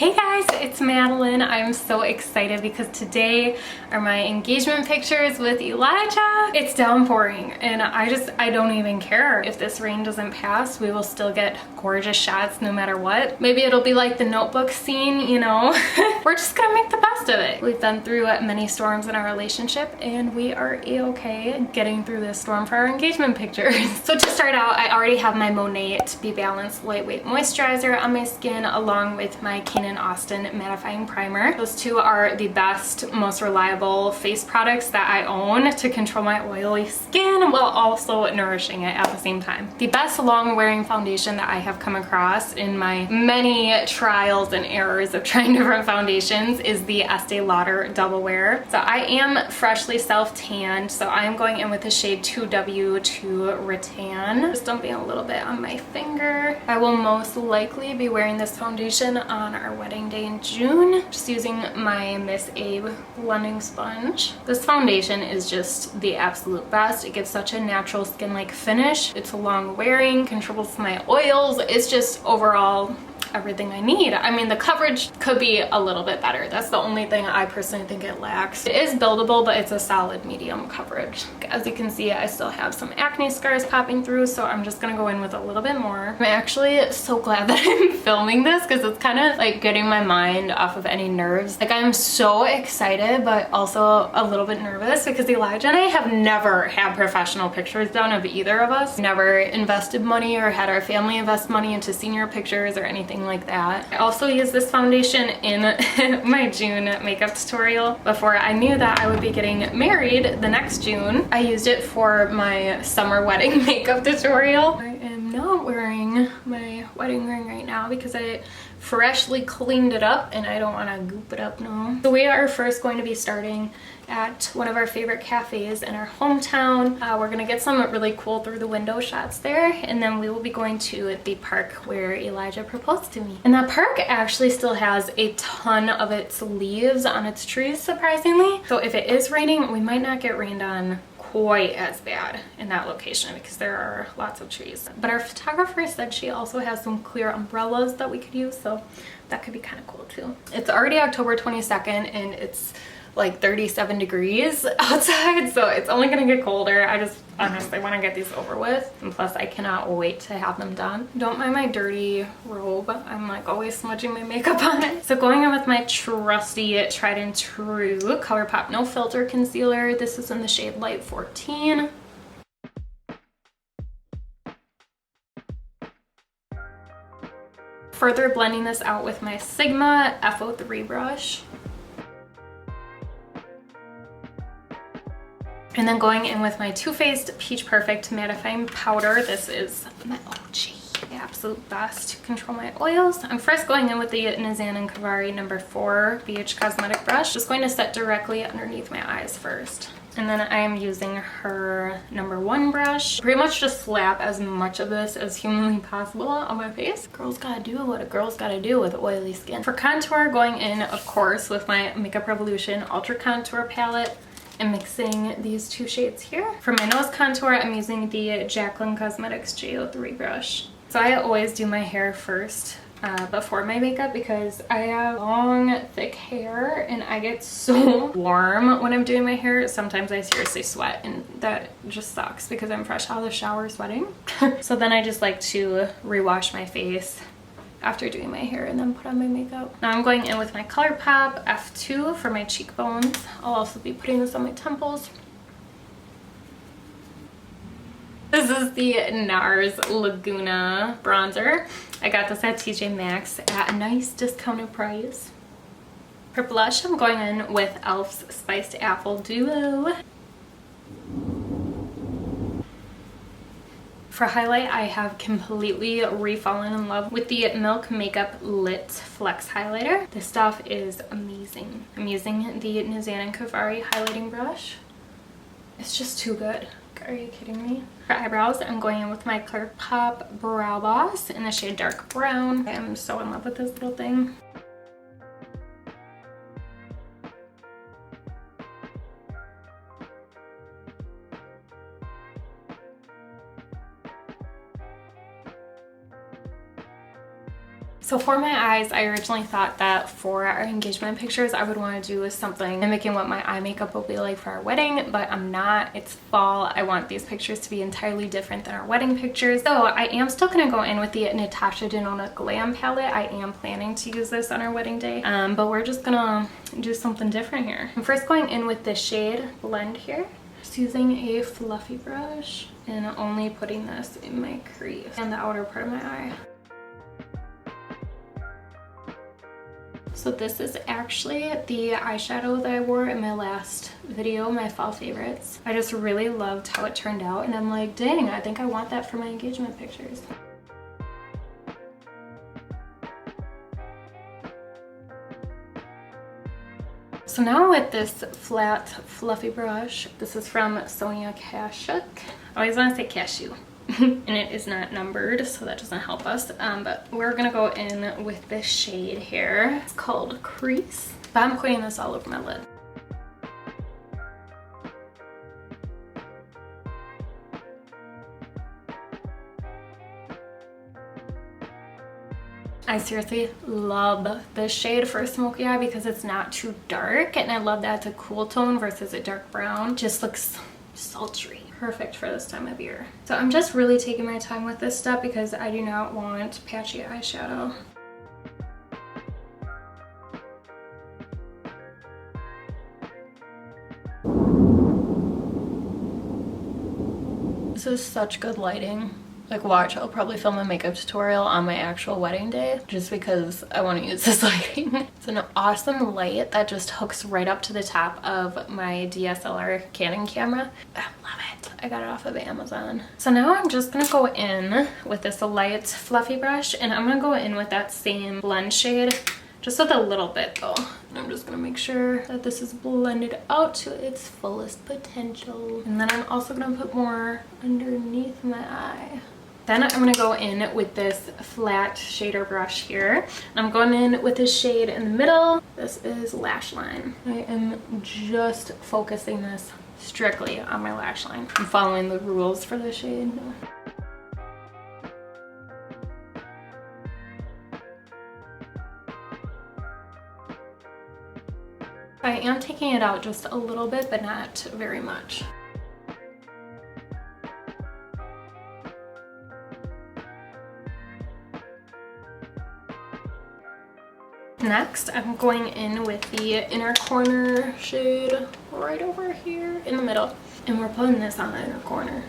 Hey guys, it's Madeline. I'm so excited because today are my engagement pictures with Elijah. It's downpouring and I don't even care if this rain doesn't pass. We will still get gorgeous shots no matter what. Maybe it'll be like the Notebook scene, you know? We're just gonna make the best of it. We've been through many storms in our relationship and we are a-okay getting through this storm for our engagement pictures. So to start out, I already have my Monat Be Balanced Lightweight Moisturizer on my skin along with my Kanan Austin Mattifying Primer. Those two are the best, most reliable face products that I own to control my oily skin while also nourishing it at the same time. The best long wearing foundation that I have come across in my many trials and errors of trying different foundations is the Estee Lauder Double Wear. So I am freshly self-tanned, so I am going in with the shade 2W2 Rattan. Just dumping a little bit on my finger. I will most likely be wearing this foundation on our wedding day in June, just using my Miss Abe blending sponge. This foundation is just the absolute best. It gives such a natural skin-like finish. It's long wearing, controls my oils. It's just overall everything I need. I mean, the coverage could be a little bit better. That's the only thing I personally think it lacks. It is buildable, but it's a solid medium coverage. As you can see, I still have some acne scars popping through, so I'm just gonna go in with a little bit more. I'm actually so glad that I'm filming this because it's kind of like getting my mind off of any nerves. Like, I'm so excited, but also a little bit nervous because Elijah and I have never had professional pictures done of either of us. Never invested money or had our family invest money into senior pictures or anything like that. I also used this foundation in my June makeup tutorial before I knew that I would be getting married the next June. I used it for my summer wedding makeup tutorial. I am not wearing my wedding ring right now because I freshly cleaned it up and I don't want to goop it up now. So we are first going to be starting at one of our favorite cafes in our hometown. We're gonna get some really cool through the window shots there, and then we will be going to the park where Elijah proposed to me. And that park actually still has a ton of its leaves on its trees, surprisingly. So if it is raining, we might not get rained on quite as bad in that location because there are lots of trees. But our photographer said she also has some clear umbrellas that we could use, so that could be kind of cool too. It's already October 22nd and it's like 37 degrees outside, so it's only gonna get colder. I just honestly want to get these over with, and plus I cannot wait to have them done. Don't mind my dirty robe. I'm like always smudging my makeup on it. So going in with my trusty tried and true Colourpop No Filter Concealer. This is in the shade Light 14. Further blending this out with my Sigma F03 brush. And then going in with my Too Faced Peach Perfect Mattifying Powder. This is my OG, the absolute best to control my oils. I'm first going in with the Nars Bronzer number 4 BH Cosmetic Brush. Just going to set directly underneath my eyes first. And then I am using her number 1 brush. Pretty much just slap as much of this as humanly possible on my face. Girls gotta do what a girl's gotta do with oily skin. For contour, going in, of course, with my Makeup Revolution Ultra Contour Palette and mixing these two shades here. For my nose contour, I'm using the Jaclyn Cosmetics J03 brush. So I always do my hair first before my makeup because I have long, thick hair and I get so warm when I'm doing my hair. Sometimes I seriously sweat and that just sucks because I'm fresh out of the shower sweating. So then I just like to rewash my face after doing my hair and then put on my makeup. Now I'm going in with my Colourpop F2 for my cheekbones. I'll also be putting this on my temples. This is the Nars Laguna Bronzer. I got this at TJ Maxx at a nice discounted price. For blush, I'm going in with e.l.f.'s Spiced Apple Duo. For highlight, I have completely re-fallen in love with the Milk Makeup Lit Flex Highlighter. This stuff is amazing. I'm using the Nars highlighting brush. It's just too good. Are you kidding me? For eyebrows, I'm going in with my Colourpop Brow Boss in the shade Dark Brown. I'm so in love with this little thing. So for my eyes, I originally thought that for our engagement pictures, I would want to do something mimicking what my eye makeup will be like for our wedding, but I'm not. It's fall. I want these pictures to be entirely different than our wedding pictures. So I am still going to go in with the Natasha Denona Glam palette. I am planning to use this on our wedding day, but we're just going to do something different here. I'm first going in with the shade Blend here. Just using a fluffy brush and only putting this in my crease and the outer part of my eye. So this is actually the eyeshadow that I wore in my last video, my fall favorites. I just really loved how it turned out, and I'm like, dang, I think I want that for my engagement pictures. So now with this flat, fluffy brush, this is from Sonia Kashuk. I always want to say cashew. And it is not numbered, so that doesn't help us, but we're gonna go in with this shade here. It's called Crease, but I'm putting this all over my lid. I seriously love this shade for a smoky eye because it's not too dark, and I love that it's a cool tone versus a dark brown. Just looks sultry. Perfect for this time of year. So I'm just really taking my time with this step because I do not want patchy eyeshadow. This is such good lighting. Like, watch, I'll probably film a makeup tutorial on my actual wedding day just because I want to use this lighting. It's an awesome light that just hooks right up to the top of my DSLR Canon camera. I love it. I got it off of Amazon. So now I'm just gonna go in with this light fluffy brush, and I'm gonna go in with that same blend shade, just with a little bit though. And I'm just gonna make sure that this is blended out to its fullest potential. And then I'm also gonna put more underneath my eye. Then I'm going to go in with this flat shader brush here. I'm going in with this shade in the middle. This is Lash Line. I am just focusing this strictly on my lash line. I'm following the rules for this shade. I am taking it out just a little bit, but not very much. Next, I'm going in with the inner corner shade right over here in the middle. And we're putting this on the inner corner.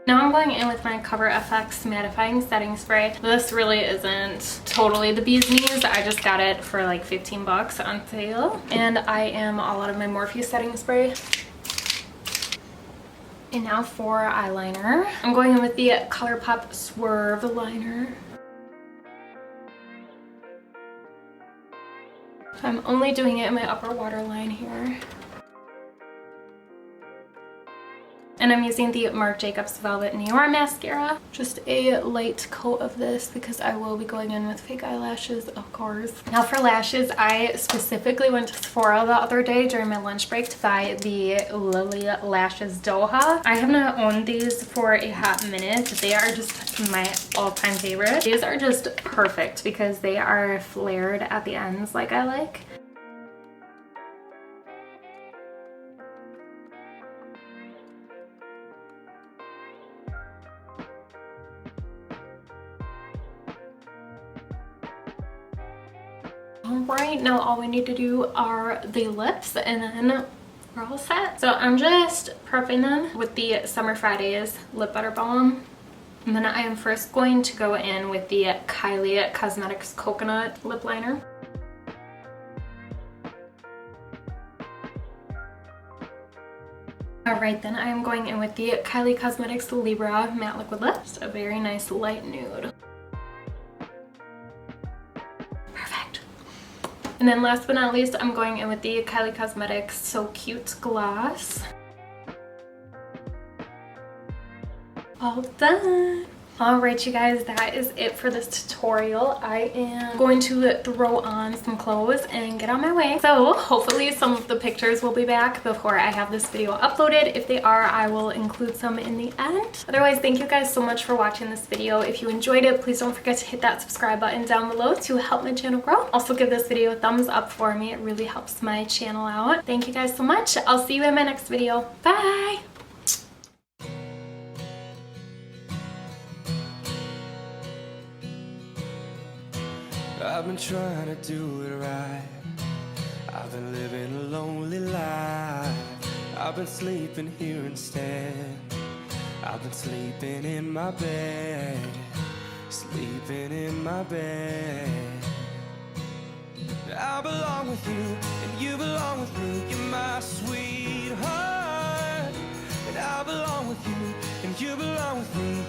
Now I'm going in with my Cover FX Mattifying Setting Spray. This really isn't totally the bee's knees. I just got it for like 15 bucks on sale. And I am all out of my Morphe setting spray. And now for eyeliner, I'm going in with the Colourpop Swerve liner. So I'm only doing it in my upper waterline here. And I'm using the Marc Jacobs Velvet Noir Mascara. Just a light coat of this because I will be going in with fake eyelashes, of course. Now for lashes, I specifically went to Sephora the other day during my lunch break to buy the Lily Lashes Doha. I have not owned these for a hot minute. They are just my all-time favorite. These are just perfect because they are flared at the ends like I like. Alright, now all we need to do are the lips and then we're all set. So I'm just prepping them with the Summer Fridays Lip Butter Balm. And then I am first going to go in with the Kylie Cosmetics Coconut Lip Liner. Alright, then I am going in with the Kylie Cosmetics Libra Matte Liquid Lips. A very nice light nude. And then last but not least, I'm going in with the Kylie Cosmetics So Cute Gloss. All done. Alright you guys, that is it for this tutorial. I am going to throw on some clothes and get on my way. So hopefully some of the pictures will be back before I have this video uploaded. If they are, I will include some in the end. Otherwise, thank you guys so much for watching this video. If you enjoyed it, please don't forget to hit that subscribe button down below to help my channel grow. Also give this video a thumbs up for me. It really helps my channel out. Thank you guys so much. I'll see you in my next video. Bye! I've been trying to do it right. I've been living a lonely life. I've been sleeping here instead. I've been sleeping in my bed. Sleeping in my bed. I belong with you, and you belong with me. You're my sweetheart. And I belong with you, and you belong with me.